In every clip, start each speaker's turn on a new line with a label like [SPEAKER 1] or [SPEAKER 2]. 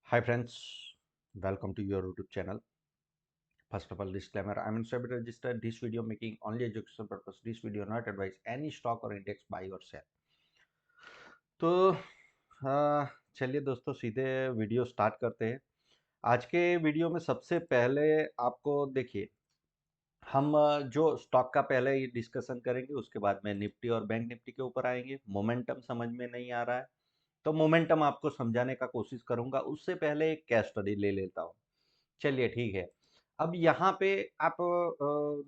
[SPEAKER 1] Hi friends, welcome to your YouTube channel. First of all, disclaimer: I'm not registered. This video making only educational purpose. This video not advise any stock or index buy or sell. तो चलिए दोस्तों, सीधे video start करते हैं। आज के video में सबसे पहले आपको देखिए, हम जो स्टॉक का पहले ये डिस्कशन करेंगे, उसके बाद में निफ्टी और बैंक निफ्टी के ऊपर आएंगे। मोमेंटम समझ में नहीं आ रहा है तो मोमेंटम आपको समझाने का कोशिश करूंगा। उससे पहले एक केस स्टडी ले लेता हूँ। चलिए ठीक है। अब यहाँ पे आप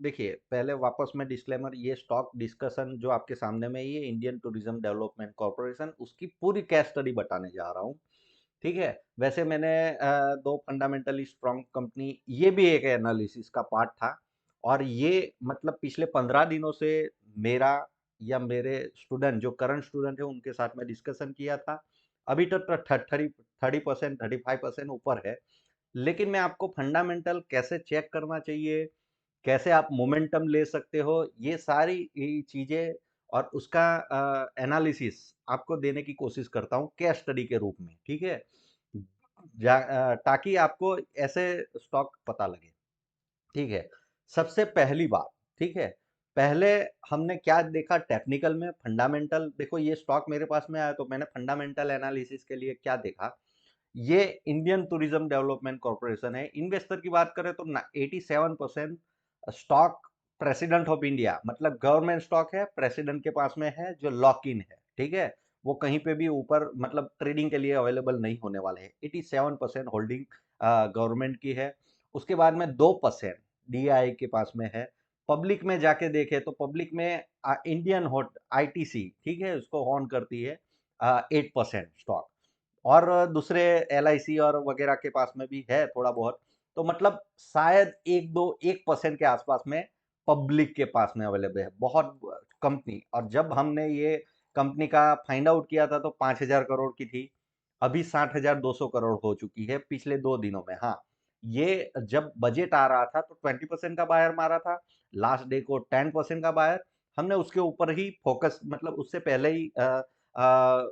[SPEAKER 1] देखिए, पहले वापस में डिस्क्लेमर, ये स्टॉक डिस्कशन जो आपके सामने में ये इंडियन टूरिज्म डेवलपमेंट कॉर्पोरेशन, उसकी पूरी केस स्टडी बताने जा रहा हूँ। ठीक है। वैसे मैंने दो फंडामेंटली स्ट्रॉन्ग कंपनी, ये भी एक एनालिसिस का पार्ट था, और ये मतलब पिछले 15 दिनों से मेरा या मेरे स्टूडेंट, जो करंट स्टूडेंट है, उनके साथ में डिस्कशन किया था। अभी तो 30% 35% ऊपर है। लेकिन मैं आपको फंडामेंटल कैसे चेक करना चाहिए, कैसे आप मोमेंटम ले सकते हो, ये सारी चीजें और उसका एनालिसिस आपको देने की कोशिश करता हूँ केस स्टडी के रूप में। ठीक है। ताकि आपको ऐसे स्टॉक पता लगे। ठीक है। सबसे पहली बात, ठीक है, पहले हमने क्या देखा टेक्निकल में। फंडामेंटल देखो, ये स्टॉक मेरे पास में आया तो मैंने फंडामेंटल एनालिसिस के लिए क्या देखा। ये इंडियन टूरिज्म डेवलपमेंट कॉर्पोरेशन है। इन्वेस्टर की बात करें तो 87% स्टॉक प्रेसिडेंट ऑफ इंडिया, मतलब गवर्नमेंट स्टॉक है, प्रेसिडेंट के पास में है, जो लॉक इन है। ठीक है। वो कहीं पे भी ऊपर मतलब ट्रेडिंग के लिए अवेलेबल नहीं होने वाले हैं। 87% होल्डिंग गवर्नमेंट की है। उसके बाद में 2% डीआई के पास में है। पब्लिक में जाके देखे तो पब्लिक में इंडियन हॉट आईटीसी, ठीक है, उसको ऑन करती है 8% स्टॉक। और दूसरे एलआईसी और वगैरह के पास में भी है थोड़ा बहुत। तो मतलब शायद 1% के आसपास में पब्लिक के पास में अवेलेबल है, बहुत कंपनी। और जब हमने ये कंपनी का फाइंड आउट किया था तो 5,000 करोड़ की थी। अभी 60,200 करोड़ हो चुकी है पिछले 2 दिनों में। हाँ, ये जब बजट आ रहा था तो 20% का बायर मारा था, लास्ट डे को 10% का बायर। हमने उसके ऊपर ही फोकस, मतलब उससे पहले ही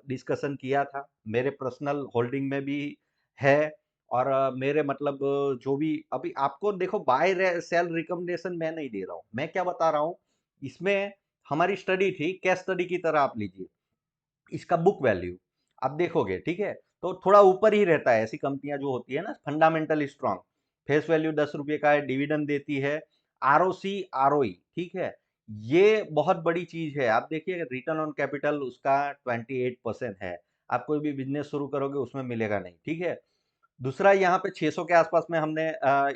[SPEAKER 1] डिस्कशन किया था। मेरे पर्सनल होल्डिंग में भी है। और मेरे मतलब जो भी अभी आपको देखो, बाय सेल रिकमेंडेशन मैं नहीं दे रहा हूँ। मैं क्या बता रहा हूँ, इसमें हमारी स्टडी थी, केस स्टडी की तरह आप लीजिए। इसका बुक वैल्यू आप देखोगे, ठीक है, तो थोड़ा ऊपर ही रहता है। ऐसी कंपनियां जो होती है ना फंडामेंटल स्ट्रांग, फेस वैल्यू 10 रुपए का है, डिविडेंड देती है, आरओसी आरओई, ठीक है, ये बहुत बड़ी चीज है। आप देखिए रिटर्न ऑन कैपिटल उसका 28% है। आप कोई भी बिजनेस शुरू करोगे उसमें मिलेगा नहीं। ठीक है। दूसरा, यहाँ पे 600 के आसपास में हमने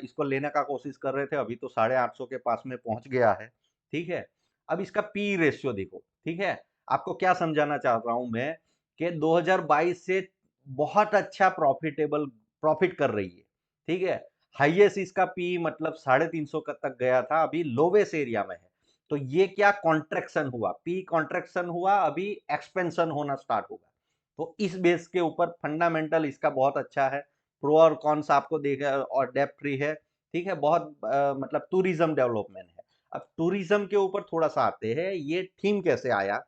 [SPEAKER 1] इसको लेने का कोशिश कर रहे थे, अभी तो 850 के पास में पहुंच गया है। ठीक है। अब इसका पी रेशियो देखो। ठीक है। आपको क्या समझाना चाह रहा हूं मैं, कि 2022 से बहुत अच्छा प्रॉफिट कर रही है। ठीक है। हाईएस्ट इसका पी मतलब 350 तक गया था, अभी लोवेस्ट एरिया में है। तो ये क्या कॉन्ट्रैक्शन हुआ, पी कॉन्ट्रैक्शन हुआ, अभी एक्सपेंशन होना स्टार्ट होगा। तो इस बेस के ऊपर फंडामेंटल इसका बहुत अच्छा है। प्रो और कॉन्स आपको देखा, और डेप्थ फ्री है। ठीक है। बहुत मतलब टूरिज्म डेवलपमेंट है। अब टूरिज्म के ऊपर थोड़ा सा आते हैं, ये थीम कैसे आया।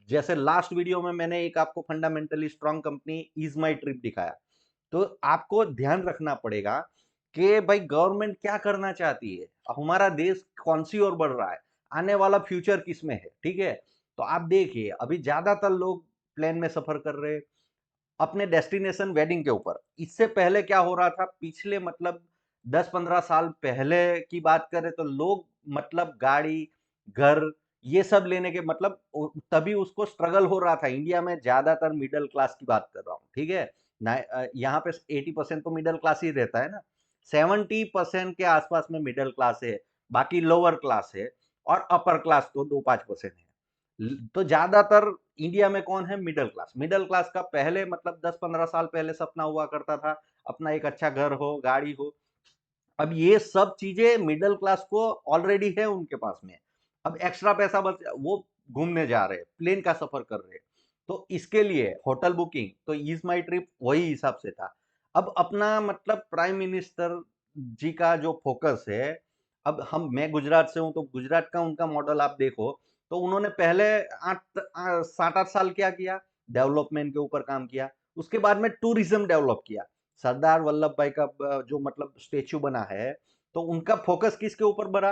[SPEAKER 1] जैसे लास्ट वीडियो में मैंने एक आपको fundamentally strong company is my trip दिखाया। तो आपको ध्यान रखना पड़ेगा कि भाई गवर्नमेंट क्या करना चाहती है, हमारा देश कौन सी ओर बढ़ रहा है, आने वाला फ्यूचर किसमें है। ठीक है। तो आप देखिए, अभी ज्यादातर लोग प्लेन में सफर कर रहे हैं अपने डेस्टिनेशन वेडिंग के ऊपर। इससे पहले क्या हो रहा था, पिछले मतलब 10-15 साल पहले की बात करें तो लोग मतलब गाड़ी, घर, ये सब लेने के मतलब तभी उसको स्ट्रगल हो रहा था। इंडिया में ज्यादातर मिडिल क्लास की बात कर रहा हूँ। ठीक है। यहाँ पे 80% तो मिडिल क्लास ही रहता है ना। 70% के आसपास में मिडिल क्लास है, बाकी लोअर क्लास है, और अपर क्लास तो 2-5% है। तो ज्यादातर इंडिया में कौन है, मिडिल क्लास। मिडिल क्लास का पहले मतलब 10-15 साल पहले सपना हुआ करता था अपना एक अच्छा घर हो, गाड़ी हो। अब ये सब चीजें मिडिल क्लास को ऑलरेडी है उनके पास में। अब एक्स्ट्रा पैसा बच, वो घूमने जा रहे हैं, प्लेन का सफर कर रहे हैं। तो इसके लिए होटल बुकिंग तो इज माई ट्रिप वही हिसाब से था। अब अपना मतलब प्राइम मिनिस्टर जी का जो फोकस है, अब मैं गुजरात से हूं तो गुजरात का उनका मॉडल आप देखो। तो उन्होंने पहले 7-8 साल क्या किया, डेवलपमेंट के ऊपर काम किया। उसके बाद में टूरिज्म डेवलप किया। सरदार वल्लभ भाई का जो मतलब स्टेच्यू बना है, तो उनका फोकस किसके ऊपर बना?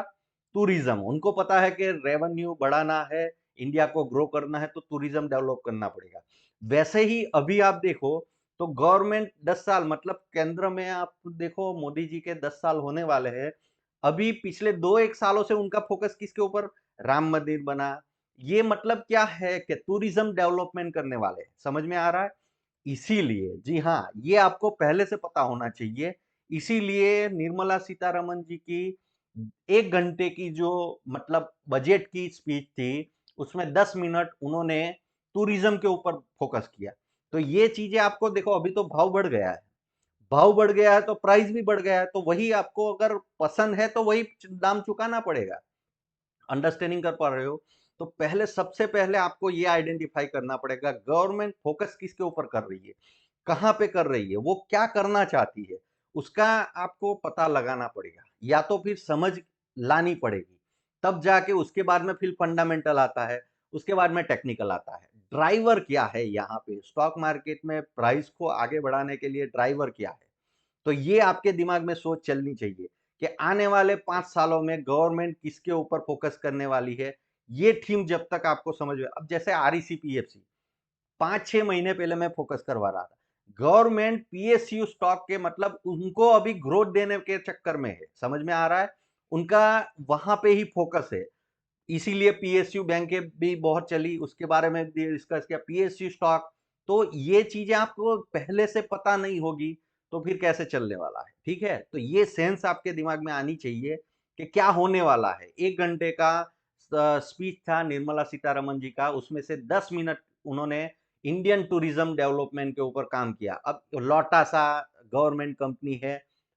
[SPEAKER 1] टूरिज्म। उनको पता है कि रेवेन्यू बढ़ाना है, इंडिया को ग्रो करना है, तो टूरिज्म डेवलप करना पड़ेगा। वैसे ही अभी आप देखो तो गवर्नमेंट 10 साल मतलब केंद्र में आप देखो मोदी जी के 10 साल होने वाले हैं। अभी पिछले 2-1 सालों से उनका फोकस किसके ऊपर? राम मंदिर बना। ये मतलब क्या है कि टूरिज्म डेवलपमेंट करने वाले हैं। समझ में आ रहा है? इसीलिए जी हाँ, ये आपको पहले से पता होना चाहिए। इसीलिए निर्मला सीतारमण जी की 1 घंटे की जो मतलब बजट की स्पीच थी, उसमें 10 मिनट उन्होंने टूरिज्म के ऊपर फोकस किया। तो ये चीज़ें आपको देखो अभी तो भाव बढ़ गया है। भाव बढ़ गया है तो प्राइस भी बढ़ गया है, तो वही आपको अगर पसंद है तो वही दाम चुकाना पड़ेगा। अंडरस्टैंडिंग कर पा रहे हो? तो पहले सबसे पहले आपको ये आइडेंटिफाई करना पड़ेगा गवर्नमेंट फोकस किसके ऊपर कर रही है, कहाँ पे कर रही है, वो क्या करना चाहती है, उसका आपको पता लगाना पड़ेगा या तो फिर समझ लानी पड़ेगी। तब जाके उसके बाद में फिर फंडामेंटल आता है, उसके बाद में टेक्निकल आता है। ड्राइवर क्या है यहाँ पे स्टॉक मार्केट में प्राइस को आगे बढ़ाने के लिए ड्राइवर क्या है? तो ये आपके दिमाग में सोच चलनी चाहिए कि आने वाले 5 सालों में गवर्नमेंट किसके ऊपर फोकस करने वाली है। ये थीम जब तक आपको समझ में अब जैसे आरईसी पीएफसी 5-6 महीने पहले मैं फोकस करवा रहा था। गवर्नमेंट पीएसयू स्टॉक के मतलब उनको अभी ग्रोथ देने के चक्कर में है। समझ में आ रहा है? उनका वहां पे ही फोकस है। इसीलिए पीएसयू बैंकें भी बहुत चली, उसके बारे में डिस्कस किया, पीएसयू स्टॉक। तो ये चीजें आपको पहले से पता नहीं होगी, तो फिर कैसे चलने वाला है, ठीक है? तो ये सेंस आपके दिमाग में आनी चाहिए कि क्या होने वाला है। 1 घंटे का स्पीच था निर्मला सीतारमण जी का, उसमें से 10 मिनट उन्होंने इंडियन टूरिज्म डेवलपमेंट के ऊपर काम किया। अब लौटा सा गवर्नमेंट कंपनी है,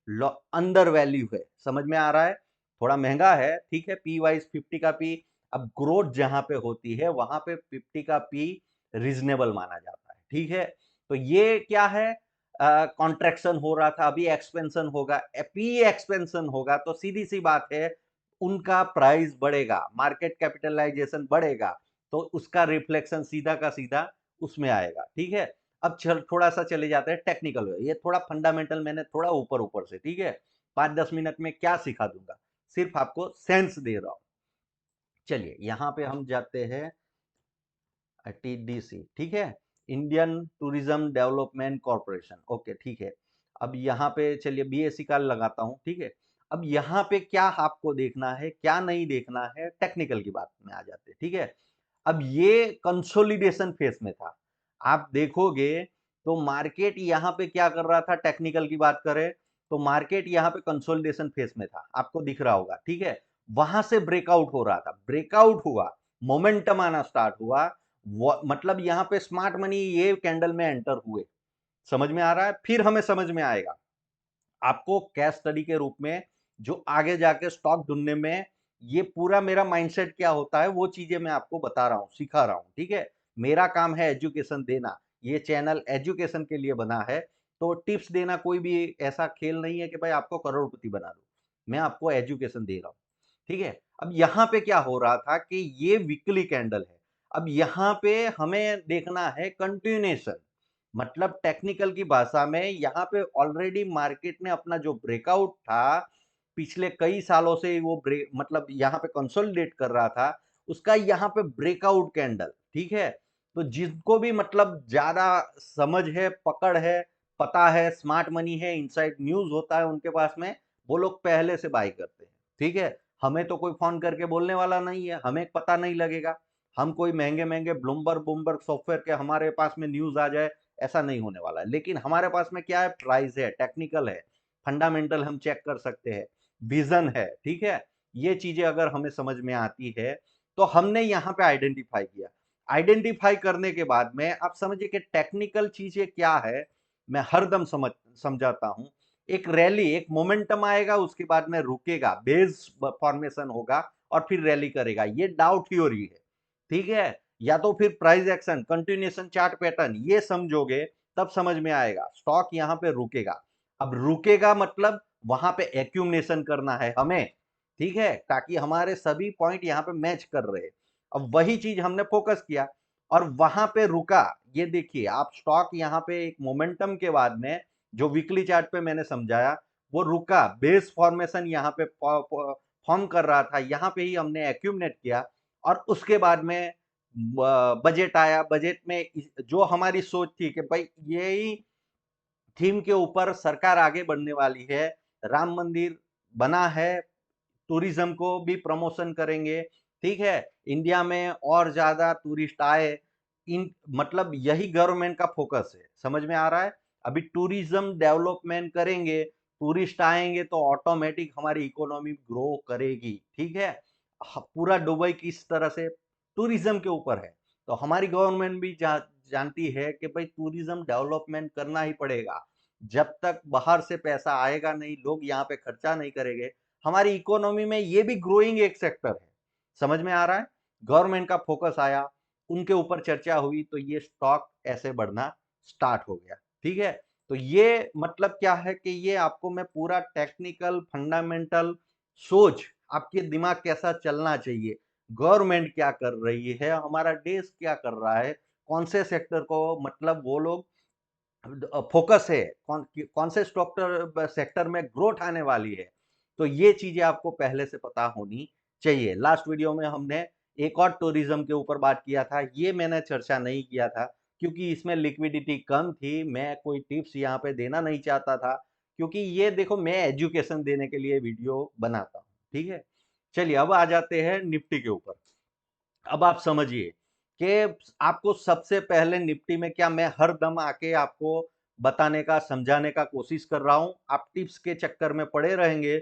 [SPEAKER 1] अंडर वैल्यू है, समझ में आ रहा है? थोड़ा महंगा है, ठीक है, पी वाइज 50 का पी। अब ग्रोथ जहां पे होती है वहां पे 50 का पी रीजनेबल माना जाता है, ठीक है। तो ये क्या है, कॉन्ट्रैक्शन हो रहा था, अभी एक्सपेंशन होगा, पी एक्सपेंशन होगा तो सीधी सी बात है उनका प्राइस बढ़ेगा, मार्केट कैपिटलाइजेशन बढ़ेगा, तो उसका रिफ्लेक्शन सीधा का सीधा उसमें आएगा, ठीक है। अब चल थोड़ा सा चले जाते हैं टेक्निकल, ये थोड़ा फंडामेंटल मैंने थोड़ा ऊपर ऊपर से, ठीक है, 5-10 मिनट में क्या सिखा दूंगा, सिर्फ आपको सेंस दे रहा हूं। चलिए यहाँ पे हम जाते हैं टीडीसी, ठीक है, Indian tourism development corporation, okay ठीक है। अब यहाँ पे चलिए बीएससी का लगाता हूँ, ठीक है। अब यहाँ पे क्या आपको देखना है क्या नहीं देखना है, टेक्निकल की बात में आ जाते हैं, ठीक है। अब ये कंसोलिडेशन फेस में था, आप देखोगे तो मार्केट यहाँ पे क्या कर रहा था, टेक्निकल की बात करें तो मार्केट यहाँ पे कंसोलिडेशन फेस में था, आपको दिख रहा होगा, ठीक है। वहां से ब्रेकआउट हो रहा था, ब्रेकआउट हुआ, मोमेंटम आना स्टार्ट हुआ, मतलब यहाँ पे स्मार्ट मनी ये कैंडल में एंटर हुए, समझ में आ रहा है? फिर हमें समझ में आएगा आपको कैश स्टडी के रूप में जो आगे जाके स्टॉक ढूंढने में ये पूरा मेरा माइंडसेट क्या होता है वो चीजें मैं आपको बता रहा हूँ, सिखा रहा हूँ, ठीक है। मेरा काम है एजुकेशन देना, ये चैनल एजुकेशन के लिए बना है, तो टिप्स देना कोई भी ऐसा खेल नहीं है कि भाई आपको करोड़पति बना दो, मैं आपको एजुकेशन दे रहा हूँ, ठीक है। अब यहाँ पे क्या हो रहा था कि ये वीकली कैंडल है, अब यहाँ पे हमें देखना है कंटिन्यूएशन, मतलब टेक्निकल की भाषा में यहाँ पे ऑलरेडी मार्केट ने अपना जो ब्रेकआउट था पिछले कई सालों से वो ब्रेक मतलब यहाँ पे कंसोलिडेट कर रहा था, उसका यहाँ पे ब्रेकआउट कैंडल, ठीक है। तो जिनको भी मतलब ज्यादा समझ है, पकड़ है, पता है, स्मार्ट मनी है, इनसाइड न्यूज होता है उनके पास में, वो लोग पहले से बाई करते हैं, ठीक है। हमें तो कोई फोन करके बोलने वाला नहीं है, हमें पता नहीं लगेगा, हम कोई महंगे महंगे ब्लूमबर्ग बुमबर्ग सॉफ्टवेयर के हमारे पास में न्यूज आ जाए, ऐसा नहीं होने वाला है। लेकिन हमारे पास में क्या है, प्राइस है, टेक्निकल है, फंडामेंटल हम चेक कर सकते हैं, विजन है, ठीक है। ये चीजें अगर हमें समझ में आती है तो हमने यहाँ पे आइडेंटिफाई किया, आइडेंटिफाई करने के बाद में आप समझिए कि टेक्निकल चीजें क्या है, मैं हरदम समझाता हूं। एक रैली, एक मोमेंटम आएगा, उसके बाद में रुकेगा, बेस फॉर्मेशन होगा और फिर रैली करेगा, ये डाउ थ्योरी है, ठीक है। या तो फिर price action, continuation chart pattern, ये समझोगे तब समझ में आएगा स्टॉक यहाँ पे रुकेगा। अब रुकेगा मतलब वहां पे एक्यूमुलेशन करना है हमें, ठीक है, ताकि हमारे सभी पॉइंट यहाँ पे मैच कर रहे। अब वही चीज हमने फोकस किया और वहां पे रुका, ये देखिए आप स्टॉक यहाँ पे एक मोमेंटम के बाद में जो वीकली चार्ट पे मैंने समझाया वो रुका, बेस फॉर्मेशन यहाँ पे फॉर्म कर रहा था, यहाँ पे ही हमने एक्यूमुलेट किया और उसके बाद में बजट आया। बजट में जो हमारी सोच थी कि भाई यही थीम के ऊपर सरकार आगे बढ़ने वाली है, राम मंदिर बना है, टूरिज्म को भी प्रमोशन करेंगे, ठीक है? इंडिया में और ज़्यादा टूरिस्ट आए, इन मतलब यही गवर्नमेंट का फोकस है, समझ में आ रहा है? अभी टूरिज्म डेवलपमेंट करेंगे, टूरिस्ट आएँगे तो ऑटोमेटिक हमारी इकोनॉमी ग्रो करेगी, ठीक है? पूरा दुबई किस तरह से टूरिज्म के ऊपर है, तो हमारी गवर्नमेंट भी जानती है कि भाई टूरिज्म डेवलपमेंट करना ही पड़ेगा। जब तक बाहर से पैसा आएगा नहीं, लोग यहाँ पे खर्चा नहीं करेंगे, हमारी इकोनॉमी में ये भी ग्रोइंग एक सेक्टर है। समझ में आ रहा है? गवर्नमेंट का फोकस आया, उनके ऊपर चर्चा हुई तो ये स्टॉक ऐसे बढ़ना स्टार्ट हो गया, ठीक है? तो ये मतलब क्या है कि ये आपको मैं पूरा टेक्निकल फंडामेंटल सोच, आपके दिमाग कैसा चलना चाहिए, गवर्नमेंट क्या कर रही है, हमारा देश क्या कर रहा है, कौन से सेक्टर को मतलब वो लोग फोकस है, कौन से सेक्टर में ग्रोथ आने वाली है, तो ये चीजें आपको पहले से पता होनी चाहिए। लास्ट वीडियो में हमने एक और टूरिज्म के ऊपर बात किया था, ये मैंने चर्चा नहीं किया था क्योंकि इसमें लिक्विडिटी कम थी, मैं कोई टिप्स यहाँ पे देना नहीं चाहता था क्योंकि ये देखो मैं एजुकेशन देने के लिए वीडियो बनाता हूँ, ठीक है? चलिए अब आ जाते हैं निफ्टी के ऊपर। अब आप समझिए कि आपको सबसे पहले निफ्टी में क्या मैं हर दम आके आपको बताने का, समझाने का कोशिश कर रहा हूं, आप टिप्स के चक्कर में पड़े रहेंगे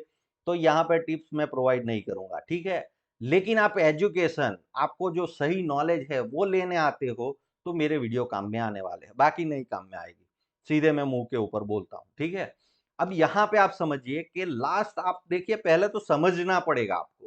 [SPEAKER 1] तो यहाँ पे टिप्स मैं प्रोवाइड नहीं करूंगा, ठीक है? लेकिन आप एजुकेशन, आपको जो सही नॉलेज है वो लेने आते हो तो मेरे वीडियो काम में आने वाले हैं, बाकी नहीं काम में आएगी, सीधे मैं मुंह के ऊपर बोलता हूँ, ठीक है? अब यहाँ पे आप समझिए कि लास्ट आप देखिए, पहले तो समझना पड़ेगा आपको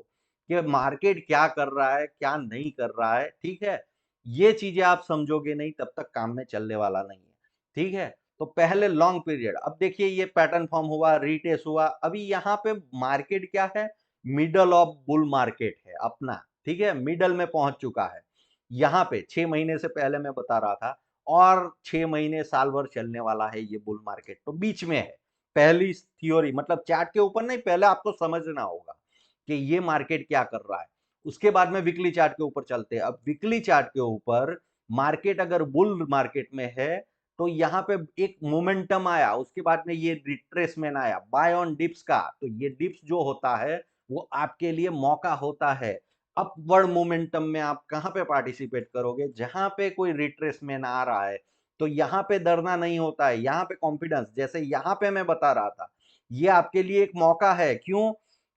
[SPEAKER 1] कि मार्केट क्या कर रहा है, क्या नहीं कर रहा है, ठीक है? ये चीज़ें आप समझोगे नहीं तब तक काम में चलने वाला नहीं है, ठीक है? तो पहले लॉन्ग पीरियड, अब देखिए ये पैटर्न फॉर्म हुआ, रिटेस्ट हुआ, अभी यहाँ पे मार्केट क्या है? मिडल ऑफ बुल मार्केट है अपना, ठीक है? मिडल में पहुँच चुका है। यहाँ पे 6 महीने से पहले मैं बता रहा था और 6 महीने साल भर चलने वाला है ये बुल मार्केट, तो बीच में है। पहली थ्योरी मतलब चार्ट के ऊपर नहीं, पहले आपको समझना होगा कि ये मार्केट क्या कर रहा है। उसके बाद में वीकली चार्ट के ऊपर चलते हैं। अब वीकली चार्ट के ऊपर मार्केट अगर बुल मार्केट में है तो यहाँ पे एक मोमेंटम आया, उसके बाद में ये रिट्रेसमेंट आया बाय ऑन डिप्स का, तो ये डिप्स जो होता है वो आपके लिए मौका होता है। अपवर्ड मोमेंटम में आप कहाँ पे पार्टिसिपेट करोगे? जहां पे कोई रिट्रेसमेंट आ रहा है तो यहाँ पे डरना नहीं होता है, यहाँ पे कॉन्फिडेंस, जैसे यहाँ पे मैं बता रहा था, ये आपके लिए एक मौका है। क्यों?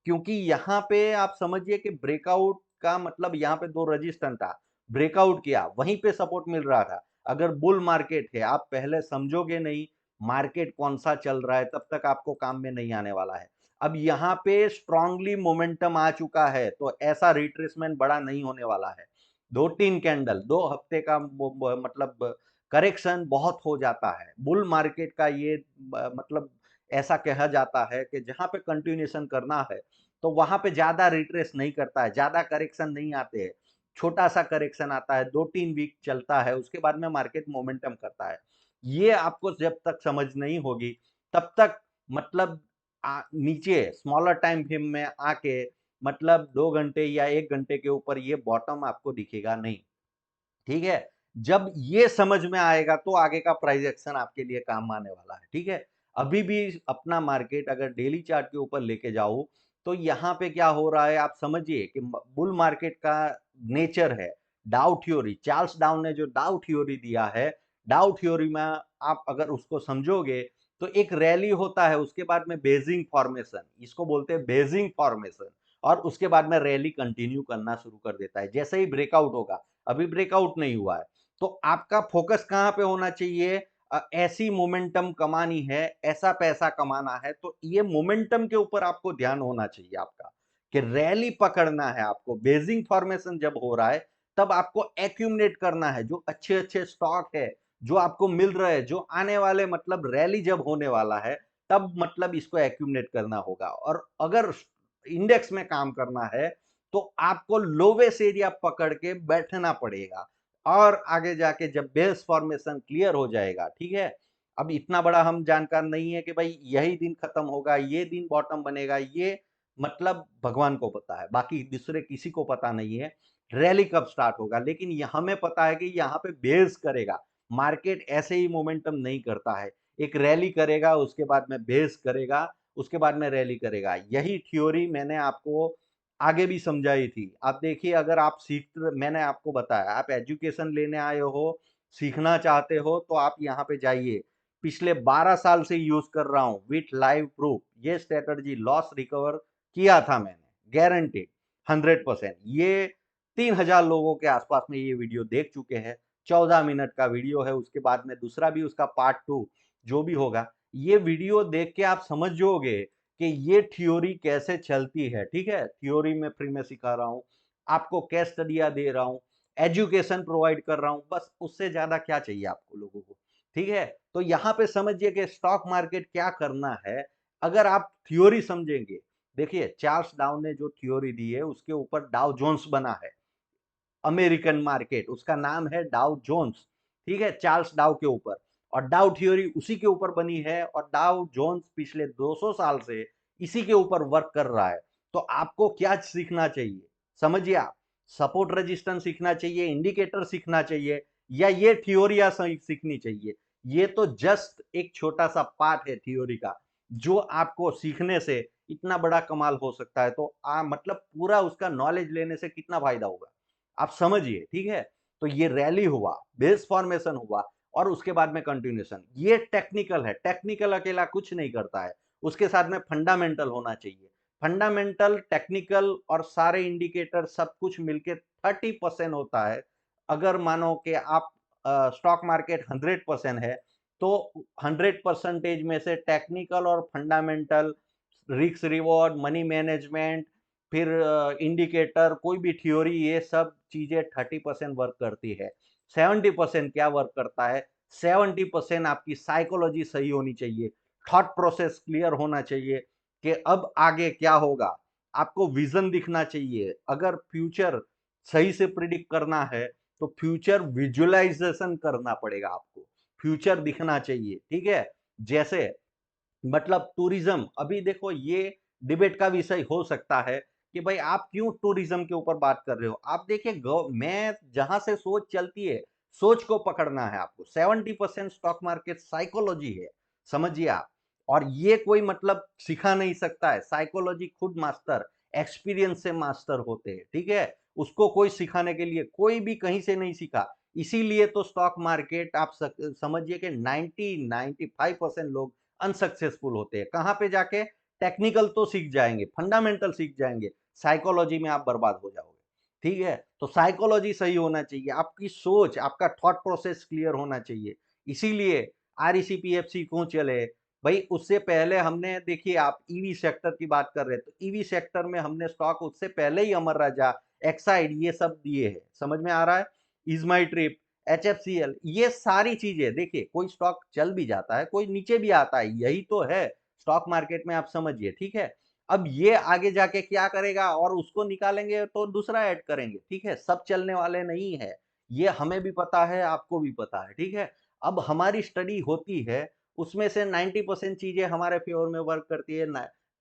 [SPEAKER 1] क्योंकि यहाँ पे आप समझिए कि ब्रेकआउट का मतलब यहाँ पे 2 रेजिस्टेंस था, ब्रेकआउट किया, वहीं पे सपोर्ट मिल रहा था। अगर बुल मार्केट है, आप पहले समझोगे नहीं मार्केट कौन-सा चल रहा है, तब तक आपको काम में नहीं आने वाला है। अब यहाँ पे स्ट्रांगली मोमेंटम आ चुका है, तो ऐसा रिट्रेसमेंट बड़ा नहीं होने वाला है। 2-3 कैंडल, 2 हफ्ते का मतलब करेक्शन बहुत हो जाता है। बुल मार्केट का ये मतलब ऐसा कहा जाता है कि जहाँ पे कंटिन्यूएशन करना है तो वहां पे ज्यादा रिट्रेस नहीं करता है, ज्यादा करेक्शन नहीं आते हैं, छोटा सा करेक्शन आता है, 2-3 वीक चलता है, उसके बाद में मार्केट मोमेंटम करता है। ये आपको जब तक समझ नहीं होगी तब तक मतलब नीचे स्मॉलर टाइम फ्रेम में आके मतलब 2 घंटे या 1 घंटे के ऊपर ये बॉटम आपको दिखेगा नहीं, ठीक है? जब ये समझ में आएगा तो आगे का प्राइस एक्शन आपके लिए काम आने वाला है, ठीक है? अभी भी अपना मार्केट अगर डेली चार्ट के ऊपर लेके जाऊँ, तो यहाँ पे क्या हो रहा है आप समझिए कि म बुल मार्केट का नेचर है, डाउ थ्योरी, चार्ल्स डाउ ने जो डाउ थ्योरी दिया है, डाउ थ्योरी में आप अगर उसको समझोगे, तो एक रैली होता है, उसके बाद में बेसिंग फॉर्मेशन, इसको बोलते हैं बेसिंग फॉर्मेशन, और उसके बाद में रैली कंटिन्यू करना शुरू कर देता है, जैसे ही ब्रेकआउट होगा। अभी ब्रेकआउट नहीं हुआ है, तो आपका फोकस कहाँ पे होना चाहिए? ऐसी मोमेंटम कमानी है, ऐसा पैसा कमाना है, तो ये मोमेंटम के ऊपर आपको ध्यान होना चाहिए आपका, कि रैली पकड़ना है आपको। बेसिंग फॉर्मेशन जब हो रहा है तब आपको एक्यूमुलेट करना है, जो अच्छे अच्छे स्टॉक है जो आपको मिल रहे हैं, जो आने वाले मतलब रैली जब होने वाला है तब मतलब इसको एक्यूमुलेट करना होगा। और अगर इंडेक्स में काम करना है तो आपको लोवेस्ट एरिया पकड़ के बैठना पड़ेगा, और आगे जाके जब बेस फॉर्मेशन क्लियर हो जाएगा, ठीक है, अब इतना बड़ा हम जानकार नहीं है कि भाई यही दिन खत्म होगा, ये दिन बॉटम बनेगा, ये मतलब भगवान को पता है, बाकी दूसरे किसी को पता नहीं है रैली कब स्टार्ट होगा। लेकिन हमें पता है कि यहाँ पे बेस करेगा, मार्केट ऐसे ही मोमेंटम नहीं करता है, एक रैली करेगा, उसके बाद में बेस करेगा, उसके बाद में रैली करेगा। यही थ्योरी मैंने आपको आगे भी समझाई थी। आप देखिए, अगर आप मैंने आपको बताया, आप एजुकेशन लेने आए हो, सीखना चाहते हो, तो आप यहाँ पे जाइए। पिछले 12 साल से यूज कर रहा हूँ विथ लाइव प्रूफ। ये स्ट्रेटजी लॉस रिकवर किया था मैंने, गारंटेड 100%। ये 3000 लोगों के आसपास में ये वीडियो देख चुके हैं। 14 मिनट का वीडियो है, उसके बाद में दूसरा भी उसका पार्ट 2 जो भी होगा, ये वीडियो देख के आप समझोगे कि ये थ्योरी कैसे चलती है। ठीक है, थ्योरी में फ्री में सिखा रहा हूँ आपको, केस स्टडिया दे रहा हूँ, एजुकेशन प्रोवाइड कर रहा हूँ, बस उससे ज्यादा क्या चाहिए आपको लोगों को। ठीक है, तो यहाँ पे समझिए कि स्टॉक मार्केट क्या करना है अगर आप थ्योरी समझेंगे। देखिए, चार्ल्स डाउ ने जो थ्योरी दी है उसके ऊपर डाउ जोन्स बना है, अमेरिकन मार्केट, उसका नाम है डाउ जोन्स। ठीक है, चार्ल्स डाउ के ऊपर, और डाउ थ्योरी उसी के ऊपर बनी है, और डाउ जोन्स पिछले 200 साल से इसी के ऊपर वर्क कर रहा है। तो आपको क्या सीखना चाहिए, समझिए आप, सपोर्ट रेजिस्टेंस सीखना चाहिए, इंडिकेटर सीखना चाहिए, या ये थ्योरिया सीखनी चाहिए। ये तो जस्ट एक छोटा सा पार्ट है थ्योरी का, जो आपको सीखने से इतना बड़ा कमाल हो सकता है। तो मतलब पूरा उसका नॉलेज लेने से कितना फायदा होगा आप समझिए। ठीक है, तो ये रैली हुआ, बेस फॉर्मेशन हुआ, और उसके बाद में कंटिन्यूएशन। ये टेक्निकल है, टेक्निकल अकेला कुछ नहीं करता है, उसके साथ में फंडामेंटल होना चाहिए। फंडामेंटल, टेक्निकल और सारे इंडिकेटर सब कुछ मिलके 30% होता है। अगर मानो कि आप स्टॉक मार्केट 100% है, तो 100% में से टेक्निकल और fundamental, risk reward, money management, फिर इंडिकेटर, कोई भी थ्योरी, ये सब चीजें 30% वर्क करती है। 70% क्या वर्क करता है, 70% आपकी साइकोलॉजी सही होनी चाहिए, थॉट प्रोसेस क्लियर होना चाहिए कि अब आगे क्या होगा, आपको विजन दिखना चाहिए। अगर फ्यूचर सही से प्रिडिक्ट करना है तो फ्यूचर विजुअलाइजेशन करना पड़ेगा आपको, फ्यूचर दिखना चाहिए। ठीक है, जैसे मतलब टूरिज्म, अभी देखो ये डिबेट का विषय हो सकता है कि भाई आप क्यों टूरिज्म के ऊपर बात कर रहे हो। आप देखिए, मैं जहां से सोच चलती है, सोच को पकड़ना है आपको। 70% स्टॉक मार्केट साइकोलॉजी है, समझिए आप। और ये कोई मतलब सिखा नहीं सकता है, साइकोलॉजी खुद मास्टर, एक्सपीरियंस से मास्टर होते हैं। ठीक है, उसको कोई सिखाने के लिए कोई भी कहीं से नहीं सीखा। इसीलिए तो स्टॉक मार्केट आप समझिए कि 95% लोग अनसक्सेसफुल होते हैं। कहां पे जाके, टेक्निकल तो सीख जाएंगे, फंडामेंटल सीख जाएंगे, साइकोलॉजी में आप बर्बाद हो जाओगे। ठीक है, तो साइकोलॉजी सही होना चाहिए, आपकी सोच, आपका थॉट प्रोसेस क्लियर होना चाहिए। इसीलिए आरईसीपीएफसी क्यों चले भाई, उससे पहले हमने, देखिए आप ईवी सेक्टर की बात कर रहे हैं, तो ईवी सेक्टर में हमने स्टॉक उससे पहले ही अमर राजा, एक्साइड, ये सब दिए हैं। समझ में आ रहा है, इज माई ट्रिप, एचएफसीएल, ये सारी चीजें देखिए, कोई स्टॉक चल भी जाता है, कोई नीचे भी आता है, यही तो है स्टॉक मार्केट में, आप समझिए। ठीक है, अब ये आगे जाके क्या करेगा, और उसको निकालेंगे तो दूसरा ऐड करेंगे। ठीक है, सब चलने वाले नहीं है, ये हमें भी पता है, आपको भी पता है। ठीक है, अब हमारी स्टडी होती है, उसमें से 90% चीजें हमारे फेवर में वर्क करती है,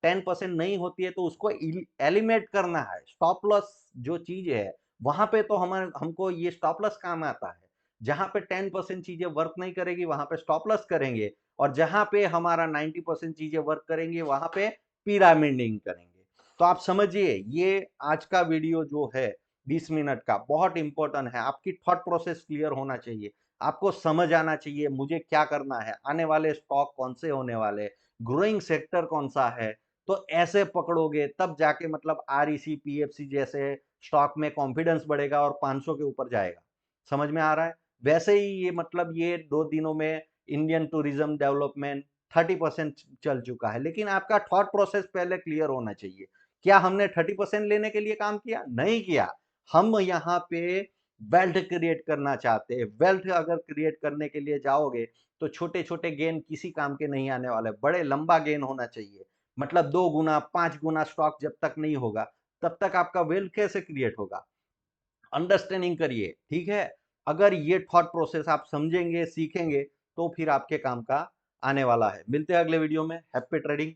[SPEAKER 1] 10% नहीं होती है, तो उसको एलिमिनेट करना है। स्टॉप लॉस जो चीज है, वहां पे तो हमको ये स्टॉप लॉस काम आता है। जहां पे 10% चीजें वर्क नहीं करेगी वहां पे स्टॉप लॉस करेंगे, और जहां पे हमारा 90% चीजें वर्क करेंगी वहां पे पिरामिडिंग करेंगे। तो आप समझिए, ये आज का वीडियो जो है 20 मिनट का, बहुत इंपॉर्टेंट है। आपकी थॉट प्रोसेस क्लियर होना चाहिए, आपको समझ आना चाहिए मुझे क्या करना है, आने वाले स्टॉक कौन से होने वाले, ग्रोइंग सेक्टर कौन सा है। तो ऐसे पकड़ोगे तब जाके मतलब आरईसी पीएफसी जैसे स्टॉक में कॉन्फिडेंस बढ़ेगा और 500 के ऊपर जाएगा। समझ में आ रहा है, वैसे ही ये मतलब ये 2 दिनों में इंडियन टूरिज्म डेवलपमेंट 30% चल चुका है। लेकिन आपका थॉट प्रोसेस पहले क्लियर होना चाहिए। क्या हमने 30% लेने के लिए काम किया, नहीं किया। हम यहाँ पे वेल्थ क्रिएट करना चाहते हैं। वेल्थ अगर क्रिएट करने के लिए जाओगे तो छोटे छोटे गेन किसी काम के नहीं आने वाले, बड़े लंबा गेन होना चाहिए। मतलब 2 गुना 5 गुना स्टॉक जब तक नहीं होगा तब तक आपका वेल्थ कैसे क्रिएट होगा, अंडरस्टैंडिंग करिए। ठीक है, अगर ये थॉट प्रोसेस आप समझेंगे, सीखेंगे, तो फिर आपके काम का आने वाला है। मिलते हैं अगले वीडियो में। Happy trading.